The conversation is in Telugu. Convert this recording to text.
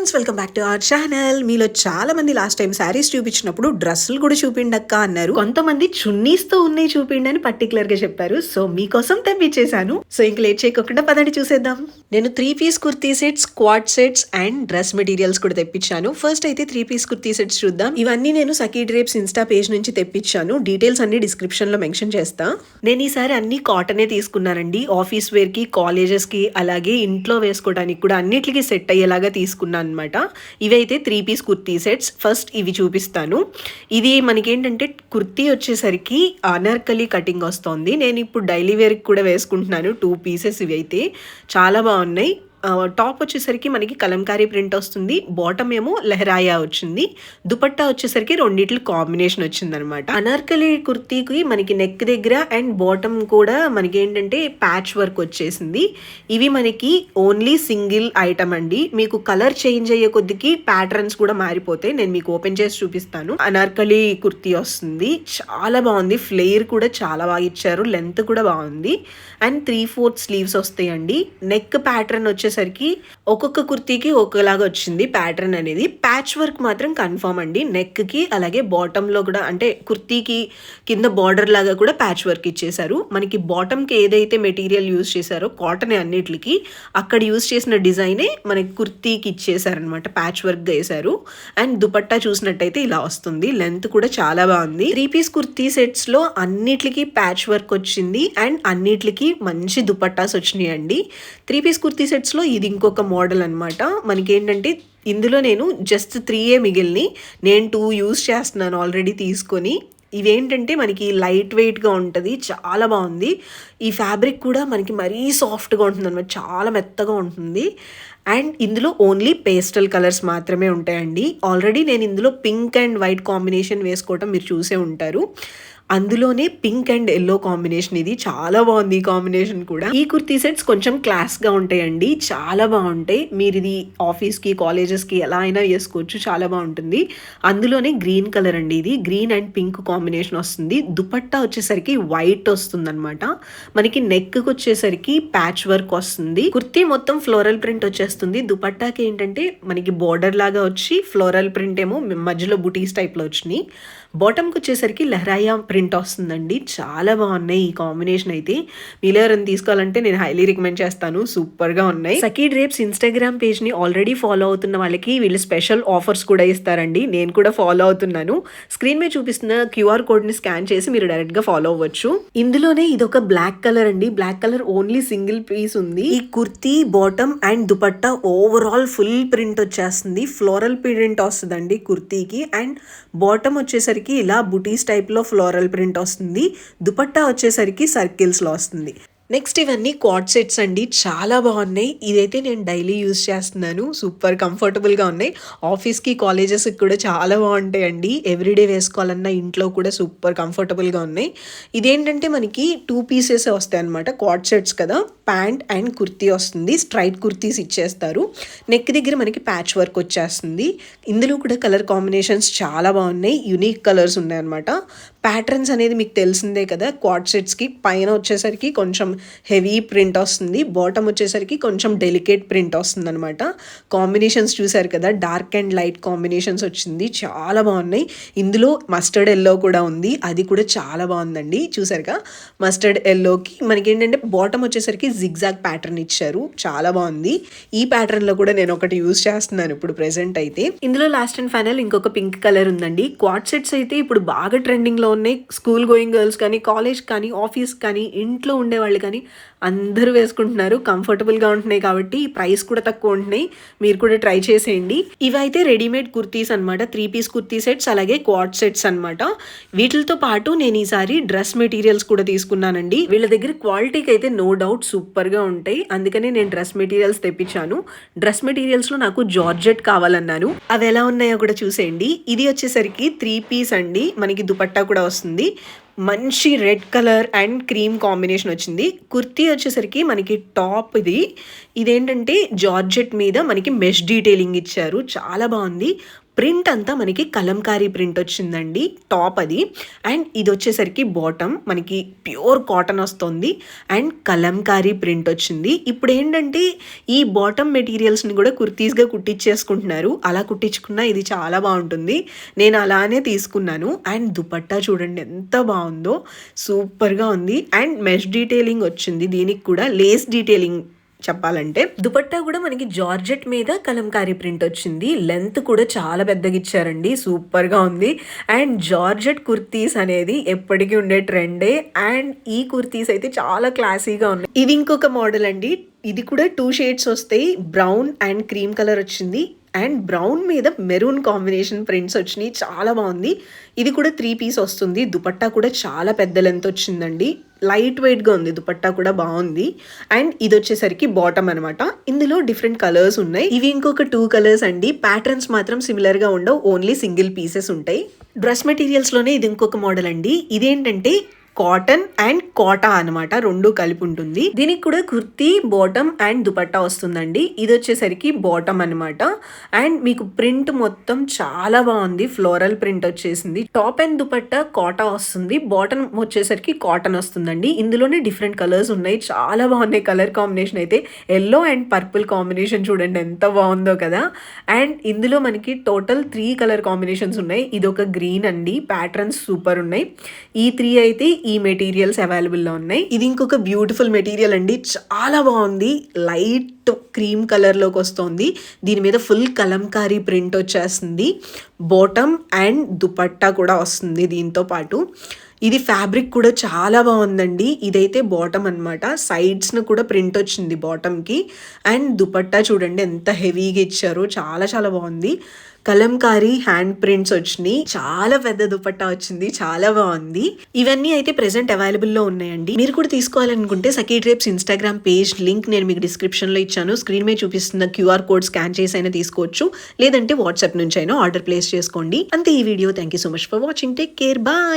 Friends, welcome back to our channel. మీలో చాలా మంది లాస్ట్ టైం శారీస్ చూపించినప్పుడు డ్రెస్సులు కూడా చూపిండక్క అన్నారు. కొంతమంది చున్నీస్తో ఉన్నాయి చూపిండి అని పర్టికులర్ గా చెప్పారు. సో మీకోసం తెప్పించేశాను. సో ఇంక లేట్ చేయకుండా పదండి చూసేద్దాం. నేను 3 piece kurti sets, quad sets and dress materials కూడా తెప్పించాను. ఫస్ట్ అయితే 3 పీస్ కుర్తీ సెట్స్ చూద్దాం. ఇవన్నీ నేను సఖీ డ్రేప్స్ ఇన్స్టా పేజ్ నుంచి తెప్పించాను. డీటెయిల్స్ అన్ని డిస్క్రిప్షన్ లో మెన్షన్ చేస్తా. నేను ఈసారి అన్ని కాటనే తీసుకున్నానండి. ఆఫీస్ వేర్ కి, కాలేజెస్ కి, అలాగే ఇంట్లో వేసుకోవడానికి కూడా అన్నిటికీ సెట్ అయ్యేలాగా తీసుకున్నాను అనమాట. ఇవైతే 3 పీస్ కుర్తీ సెట్స్. ఫస్ట్ ఇవి చూపిస్తాను. ఇది మనకేంటంటే కుర్తీ వచ్చేసరికి అనార్కలి కటింగ్ వస్తుంది. నేను ఇప్పుడు డైలీ వేర్కి కూడా వేసుకుంటున్నాను. 2 పీసెస్ ఇవి అయితే చాలా బాగున్నాయి. టాప్ వచ్చేసరికి మనకి కలంకారీ ప్రింట్ వస్తుంది. బాటమ్ ఏమో లెహరాయా వచ్చింది. దుపట్టా వచ్చేసరికి రెండిట్లు కాంబినేషన్ వచ్చింది అనమాట. అనార్కలి కుర్తీకి మనకి నెక్ దగ్గర అండ్ బాటమ్ కూడా మనకి ఏంటంటే ప్యాచ్ వర్క్ వచ్చేసింది. ఇవి మనకి ఓన్లీ సింగిల్ ఐటమ్ అండి. మీకు కలర్ చేంజ్ అయ్యే కొద్దికి ప్యాటర్న్స్ కూడా మారిపోతాయి. నేను మీకు ఓపెన్ చేసి చూపిస్తాను. అనార్కలి కుర్తీ వస్తుంది. చాలా బాగుంది. ఫ్లేర్ కూడా చాలా బాగా ఇచ్చారు. లెంత్ కూడా బాగుంది. అండ్ 3/4 స్లీవ్స్ వస్తాయండి. నెక్ ప్యాటర్న్ వచ్చేసరికి ఒక్కొక్క కుర్తీకి ఒకలాగా వచ్చింది ప్యాటర్న్ అనేది. ప్యాచ్ వర్క్ మాత్రం కన్ఫర్మ్ అండి. నెక్ కి అలాగే బాటమ్ లో కూడా, అంటే కుర్తీకి కింద బార్డర్ లాగా కూడా ప్యాచ్ వర్క్ ఇచ్చేసారు. మనకి బాటమ్ కి ఏదైతే మెటీరియల్ యూజ్ చేశారో కాటన్ అన్నిటికి అక్కడ యూజ్ చేసిన డిజైనే మనకి కుర్తీకి ఇచ్చేసారనమాట. ప్యాచ్ వర్క్ వేశారు. అండ్ దుపట్టా చూసినట్టయితే ఇలా వస్తుంది. లెంత్ కూడా చాలా బాగుంది. 3 పీస్ కుర్తీ సెట్స్ లో అన్నిటికి ప్యాచ్ వర్క్ వచ్చింది అండ్ అన్నిటికి మంచి దుపట్టాస్ వచ్చినాయి అండి. 3 పీస్ కుర్తీ సెట్స్ లో ఇది ఇంకొక మోడల్ అనమాట. మనకి ఏంటంటే ఇందులో నేను జస్ట్ 3 మిగిలిని, నేను 2 యూజ్ చేస్తున్నాను ఆల్రెడీ తీసుకొని. ఇవేంటంటే మనకి లైట్ వెయిట్గా ఉంటుంది. చాలా బాగుంది. ఈ ఫ్యాబ్రిక్ కూడా మనకి మరీ సాఫ్ట్గా ఉంటుంది అనమాట. చాలా మెత్తగా ఉంటుంది. అండ్ ఇందులో ఓన్లీ పేస్టల్ కలర్స్ మాత్రమే ఉంటాయండి. ఆల్రెడీ నేను ఇందులో పింక్ అండ్ వైట్ కాంబినేషన్ వేసుకోవటం మీరు చూసే ఉంటారు. అందులోనే పింక్ అండ్ ఎల్లో కాంబినేషన్. ఇది చాలా బాగుంది. ఈ కాంబినేషన్ కూడా. ఈ కుర్తీ సెట్స్ కొంచెం క్లాస్గా ఉంటాయండి. చాలా బాగుంటాయి. మీరు ఇది ఆఫీస్కి, కాలేజెస్కి ఎలా అయినా వేసుకోవచ్చు. చాలా బాగుంటుంది. అందులోనే గ్రీన్ కలర్ అండి. ఇది గ్రీన్ అండ్ పింక్ కాంబినేషన్ వస్తుంది. దుపట్టా వచ్చేసరికి వైట్ వస్తుంది అనమాట. మనకి నెక్ వచ్చేసరికి ప్యాచ్ వర్క్ వస్తుంది. కుర్తీ మొత్తం ఫ్లోరల్ ప్రింట్ వచ్చేస్తుంది. దుపట్టాకి ఏంటంటే మనకి బోర్డర్ లాగా వచ్చి ఫ్లోరల్ ప్రింట్ ఏమో మధ్యలో బుటీస్ టైప్లో వచ్చినాయి. బాటమ్కి వచ్చేసరికి లెహరాయా ప్రింట్ వస్తుందండి. చాలా బాగున్నాయి ఈ కాంబినేషన్ అయితే. మీలో ఎవరైనా తీసుకోవాలంటే నేను హైలీ రికమెండ్ చేస్తాను. సూపర్గా ఉన్నాయి. సఖీ డ్రేప్స్ ఇన్స్టాగ్రామ్ పేజ్ని ఆల్రెడీ ఫాలో అవుతున్న వాళ్ళకి వీళ్ళు స్పెషల్ ఆఫర్స్ కూడా ఇస్తారండి. నేను కూడా ఫాలో అవుతున్నాను. స్క్రీన్ మీద చూపిస్తున్న QR కోడ్ని స్కాన్ చేసి మీరు డైరెక్ట్గా ఫాలో అవ్వచ్చు. ఇందులోనే ఇది ఒక బ్లాక్ కలర్ అండి. Black colour only single piece ఉంది. ఈ kurti bottom and dupatta overall full print వచ్చేస్తుంది. ఫ్లోరల్ ప్రింట్ వస్తుందండి కుర్తీకి. అండ్ బాటమ్ వచ్చేసరికి ఇలా బుటీస్ టైప్లో ఫ్లోరల్ ప్రింట్ వస్తుంది. దుపట్టా వచ్చేసరికి సర్కిల్స్లో వస్తుంది. నెక్స్ట్ ఇవన్నీ క్వాడ్ సెట్స్ అండి. చాలా బాగున్నాయి. ఇదైతే నేను డైలీ యూజ్ చేస్తున్నాను. సూపర్ కంఫర్టబుల్గా ఉన్నాయి. ఆఫీస్కి, కాలేజెస్కి కూడా చాలా బాగుంటాయండి. ఎవ్రీడే వేసుకోవాలన్నా ఇంట్లో కూడా సూపర్ కంఫర్టబుల్గా ఉన్నాయి. ఇదేంటంటే మనకి 2 పీసెస్ వస్తాయి అనమాట. క్వాడ్ సెట్స్ కదా. ప్యాంట్ అండ్ కుర్తీ వస్తుంది. స్ట్రైట్ కుర్తీస్ ఇచ్చేస్తారు. నెక్ దగ్గర మనకి ప్యాచ్ వర్క్ వచ్చేస్తుంది. ఇందులో కూడా కలర్ కాంబినేషన్స్ చాలా బాగున్నాయి. యూనిక్ కలర్స్ ఉన్నాయన్నమాట. ప్యాటర్న్స్ అనేది మీకు తెలిసిందే కదా. క్వాడ్ సెట్స్కి పైన వచ్చేసరికి కొంచెం హెవీ ప్రింట్ వస్తుంది. బాటమ్ వచ్చేసరికి కొంచెం డెలికేట్ ప్రింట్ వస్తుంది అనమాట. కాంబినేషన్స్ చూసారు కదా. డార్క్ అండ్ లైట్ కాంబినేషన్స్ వచ్చింది. చాలా బాగున్నాయి. ఇందులో మస్టర్డ్ ఎల్లో కూడా ఉంది. అది కూడా చాలా బాగుందండి. చూసారుగా. మస్టర్డ్ ఎల్లోకి మనకి ఏంటంటే బాటమ్ వచ్చేసరికి జిగ్జాగ్ ప్యాటర్న్ ఇచ్చారు. చాలా బాగుంది. ఈ ప్యాటర్న్ లో కూడా నేను ఒకటి యూజ్ చేస్తున్నాను ఇప్పుడు ప్రెసెంట్ అయితే. ఇందులో లాస్ట్ అండ్ ఫైనల్ ఇంకొక పింక్ కలర్ ఉందండి. క్వాడ్ సెట్స్ అయితే ఇప్పుడు బాగా ట్రెండింగ్ లో ఉన్నాయి. స్కూల్ గోయింగ్ గర్ల్స్ కానీ, కాలేజ్ కానీ, ఆఫీస్ కానీ, ఇంట్లో ఉండే వాళ్ళు కానీ అందరూ వేసుకుంటున్నారు. కంఫర్టబుల్గా ఉంటున్నాయి కాబట్టి ప్రైస్ కూడా తక్కువ ఉంటున్నాయి. మీరు కూడా ట్రై చేసేయండి. ఇవైతే రెడీమేడ్ కుర్తీస్ అనమాట. 3 పీస్ కుర్తీ సెట్స్ అలాగే క్వాడ్ సెట్స్ అనమాట. వీటితో పాటు నేను ఈసారి డ్రెస్ మెటీరియల్స్ కూడా తీసుకున్నానండి. వీళ్ళ దగ్గర క్వాలిటీకి అయితే నో డౌట్ సూపర్గా ఉంటాయి. అందుకనే నేను డ్రెస్ మెటీరియల్స్ తెప్పించాను. డ్రెస్ మెటీరియల్స్లో నాకు జార్జెట్ కావాలన్నాను. అవి ఎలా ఉన్నాయో కూడా చూసేయండి. ఇది వచ్చేసరికి 3 పీస్ అండి. మనకి దుపట్టా కూడా వస్తుంది. మంచి red colour and cream combination వచ్చింది. కుర్తీ వచ్చేసరికి మనకి టాప్ ఇదేంటంటే జార్జెట్ మీద మనకి మెష్ డీటెయిలింగ్ ఇచ్చారు. చాలా బాగుంది. ప్రింట్ అంతా మనకి కలంకారీ ప్రింట్ వచ్చిందండి, టాప్ అది. అండ్ ఇది వచ్చేసరికి బాటమ్ మనకి ప్యూర్ కాటన్ వస్తుంది అండ్ కలంకారీ ప్రింట్ వచ్చింది. ఇప్పుడు ఏంటంటే ఈ బాటమ్ మెటీరియల్స్ని కూడా కుర్తీస్గా కుట్టించేసుకుంటున్నారు. అలా కుట్టించుకున్నా ఇది చాలా బాగుంటుంది. నేను అలానే తీసుకున్నాను. అండ్ దుపట్టా చూడండి ఎంత బాగుందో, సూపర్గా ఉంది. అండ్ మెష్ డీటెయిలింగ్ వచ్చింది, దీనికి కూడా లేస్ డీటెయిలింగ్ చెప్పాలంటే. దుపట్టా కూడా మనకి జార్జెట్ మీద కలంకారీ ప్రింట్ వచ్చింది. లెంత్ కూడా చాలా పెద్దగా ఇచ్చారండి, సూపర్ గా ఉంది. అండ్ జార్జెట్ కుర్తీస్ అనేది ఎప్పటికీ ఉండే ట్రెండే. అండ్ ఈ కుర్తీస్ అయితే చాలా క్లాసీగా ఉన్నాయి. ఇది ఇంకొక మోడల్ అండి, ఇది కూడా 2 షేడ్స్ వస్తాయి, బ్రౌన్ అండ్ క్రీమ్ కలర్ వచ్చింది. అండ్ బ్రౌన్ మీద మెరూన్ కాంబినేషన్ ప్రింట్స్ వచ్చినాయి, చాలా బాగుంది. ఇది కూడా 3 పీస్ వస్తుంది. దుపట్టా కూడా చాలా పెద్ద లెంత్ వచ్చిందండి, లైట్ వెయిట్గా ఉంది, దుపట్టా కూడా బాగుంది. అండ్ ఇది వచ్చేసరికి బాటమ్ అనమాట. ఇందులో డిఫరెంట్ కలర్స్ ఉన్నాయి. ఇవి ఇంకొక 2 కలర్స్ అండి. ప్యాటర్న్స్ మాత్రం సిమిలర్గా ఉండవు, ఓన్లీ సింగిల్ పీసెస్ ఉంటాయి. డ్రెస్ మెటీరియల్స్లోనే ఇది ఇంకొక మోడల్ అండి. ఇదేంటంటే కాటన్ అండ్ కోటా అనమాట, రెండు కలిపి ఉంటుంది. దీనికి కూడా కుర్తీ, బాటమ్ అండ్ దుపట్టా వస్తుందండి. ఇది వచ్చేసరికి బాటమ్ అనమాట. అండ్ మీకు ప్రింట్ మొత్తం చాలా బాగుంది, ఫ్లోరల్ ప్రింట్ వచ్చేసింది. టాప్ అండ్ దుపట్టా కోటా వస్తుంది, బాటమ్ వచ్చేసరికి కాటన్ వస్తుందండి. ఇందులోనే డిఫరెంట్ కలర్స్ ఉన్నాయి, చాలా బాగున్నాయి. కలర్ కాంబినేషన్ అయితే ఎల్లో అండ్ పర్పుల్ కాంబినేషన్ చూడండి ఎంత బాగుందో కదా. అండ్ ఇందులో మనకి టోటల్ 3 కలర్ కాంబినేషన్స్ ఉన్నాయి. ఇది ఒక గ్రీన్ అండి, ప్యాటర్న్స్ సూపర్ ఉన్నాయి. ఈ 3 అయితే ఈ మెటీరియల్స్ అవైలబుల్లో ఉన్నాయి. ఇది ఇంకొక బ్యూటిఫుల్ మెటీరియల్ అండి, చాలా బాగుంది. లైట్ క్రీమ్ కలర్లోకి వస్తుంది, దీని మీద ఫుల్ కలంకారీ ప్రింట్ వచ్చేస్తుంది. బాటమ్ అండ్ దుపట్టా కూడా వస్తుంది దీంతో పాటు. ఇది ఫ్యాబ్రిక్ కూడా చాలా బాగుందండి. ఇదైతే బాటమ్ అనమాట, సైడ్స్ను కూడా ప్రింట్ వచ్చింది బాటమ్కి. అండ్ దుపట్టా చూడండి ఎంత హెవీగా ఇచ్చారో, చాలా చాలా బాగుంది. కలంకారీ హ్యాండ్ ప్రింట్స్ వచ్చినాయి, చాలా పెద్ద దుపట్టా వచ్చింది, చాలా బాగుంది. ఇవన్నీ అయితే ప్రెసెంట్ అవైలబుల్లో ఉన్నాయండి. మీరు కూడా తీసుకోవాలనుకుంటే సఖీ డ్రేప్స్ ఇన్స్టాగ్రామ్ పేజ్ లింక్ నేను మీకు డిస్క్రిప్షన్లో ఇచ్చాను. స్క్రీన్ మీద చూపిస్తున్న QR కోడ్ స్కాన్ చేసి అయినా తీసుకోవచ్చు, లేదంటే వాట్సాప్ నుంచి అయినా ఆర్డర్ ప్లేస్ చేసుకోండి. అంతే ఈ video. Thank you so much for watching. Take care, bye.